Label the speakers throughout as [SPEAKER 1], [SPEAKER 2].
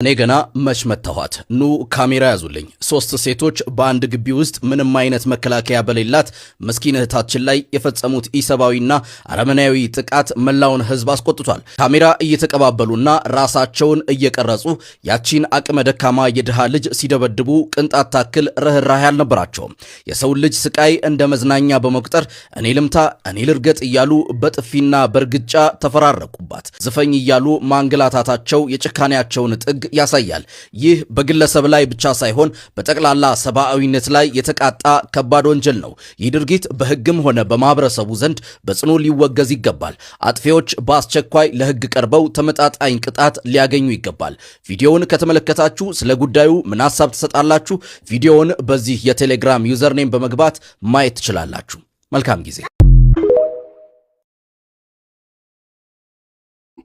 [SPEAKER 1] እኔ ገና መች መታኋት ኑ ካሜራ ያዙልኝ። ሶስት ሴቶች በአንድ ግቢ ውስጥ ምንም አይነት መከላከያ በሌላት መስኪን እህታችን ላይ የፈጸሙት ኢሰባዊና አረመናዊ ጥቃት መላውን ህዝብ አስቆጥቷል። ካሜራ እየተቀባበሉና ራሳቸውን እየቀረጹ ያቺን አቅመ ደካማ የድሃ ልጅ ሲደበድቡ ቅንጣት ታክል ርህራሄ አልነበራቸውም። የሰው ልጅ ስቃይ እንደ መዝናኛ በመቁጠር እኔ ልምታ እኔ ልርገጥ እያሉ በጥፊና በርግጫ ተፈራረቁባት። ዝፈኝ እያሉ ማንገላታታቸው የጭካኔያቸውን ጥግ ያሳያል። ይህ በግለሰብ ላይ ብቻ ሳይሆን በጠቅላላ ሰብአዊነት ላይ የተቃጣ ከባድ ወንጀል ነው። ይህ ድርጊት በህግም ሆነ በማህበረሰቡ ዘንድ በጽኑ ሊወገዝ ይገባል። አጥፊዎች በአስቸኳይ ለህግ ቀርበው ተመጣጣኝ ቅጣት ሊያገኙ ይገባል። ቪዲዮውን ከተመለከታችሁ ስለ ጉዳዩ ምን ሐሳብ ትሰጣላችሁ? ቪዲዮውን በዚህ የቴሌግራም ዩዘርኔም በመግባት ማየት ትችላላችሁ። መልካም ጊዜ።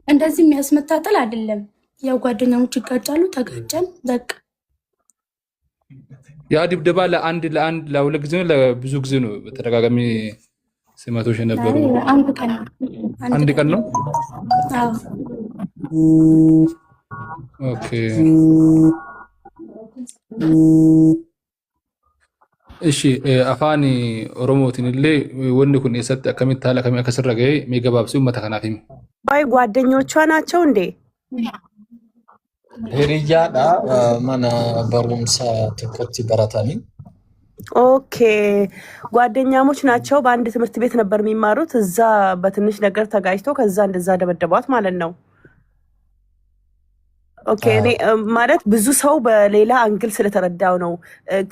[SPEAKER 2] እንደዚህ የሚያስመታጠል አይደለም። ያው ጓደኛሞች ይጋጫሉ፣ ተጋጨን በቃ።
[SPEAKER 3] ያ ድብደባ ለአንድ ለሁለት ጊዜ ነው ለብዙ ጊዜ ነው በተደጋጋሚ ስመቶች የነበሩ? አንድ ቀን ነው።
[SPEAKER 2] አዎ
[SPEAKER 3] ኦኬ። እሺ አፋኒ ኦሮሞቲንሌ ወንድ ኩን የሰጠ ከሚታለ ከሚያከስረገ ሜገባብሲው መተከናፊም
[SPEAKER 4] ባይ ጓደኞቿ ናቸው እንዴ?
[SPEAKER 5] ሄሪያዳ ማና በሩምሳ ተከቲ በራታኒ።
[SPEAKER 4] ኦኬ ጓደኛሞች ናቸው። በአንድ ትምህርት ቤት ነበር የሚማሩት። እዛ በትንሽ ነገር ተጋጭቶ ከዛ እንደዛ ደበደቧት ማለት ነው። ኦኬ እኔ ማለት ብዙ ሰው በሌላ አንግል ስለተረዳው ነው።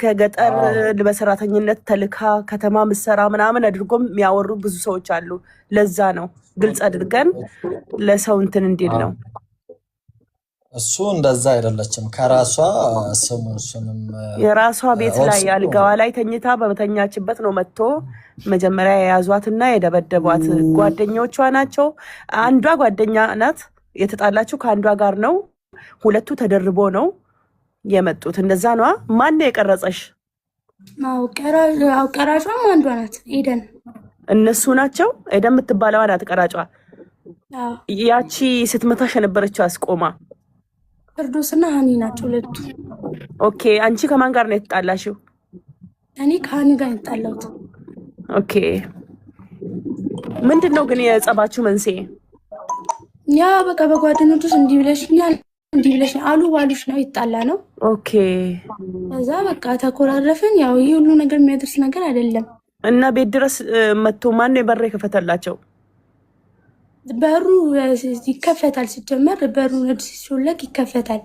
[SPEAKER 4] ከገጠር በሰራተኝነት ተልካ ከተማ ምሰራ ምናምን አድርጎም የሚያወሩ ብዙ ሰዎች አሉ። ለዛ ነው ግልጽ አድርገን ለሰው እንትን እንዲል ነው።
[SPEAKER 5] እሱ እንደዛ አይደለችም። ከራሷ ስሙንም
[SPEAKER 4] የራሷ ቤት ላይ አልጋዋ ላይ ተኝታ በመተኛችበት ነው መጥቶ መጀመሪያ የያዟትና የደበደቧት። ጓደኞቿ ናቸው። አንዷ ጓደኛ ናት። የተጣላችው ከአንዷ ጋር ነው። ሁለቱ ተደርቦ ነው የመጡት። እንደዛ ነው። ማን ነው የቀረጸሽ?
[SPEAKER 2] ቀራጯም አንዷ ናት፣ ኤደን።
[SPEAKER 4] እነሱ ናቸው። ኤደን የምትባለዋ ናት ቀራጯ። ያቺ ስትመታሽ የነበረችው አስቆማ
[SPEAKER 2] ፍርዶስና ሃኒ ናቸው ሁለቱ።
[SPEAKER 4] ኦኬ አንቺ ከማን ጋር ነው የተጣላሽው?
[SPEAKER 2] እኔ ከሃኒ ጋር የተጣላሁት።
[SPEAKER 4] ኦኬ ምንድነው ግን የጸባችሁ መንስኤ?
[SPEAKER 2] ያ በቃ በጓደኞችሽ እንዲህ ብለሽኛል እንዲህ ብለሽ አሉ ባሉሽ ነው የተጣላ ነው።
[SPEAKER 4] ኦኬ
[SPEAKER 2] ከዛ በቃ ተኮራረፍን። ያው ይሄ ሁሉ ነገር የሚያደርስ ነገር አይደለም።
[SPEAKER 4] እና ቤት ድረስ መጥቶ ማን ነው በር የከፈተላቸው?
[SPEAKER 2] በሩ ይከፈታል። ሲጀመር በሩ ነድ ሲሾለክ ይከፈታል።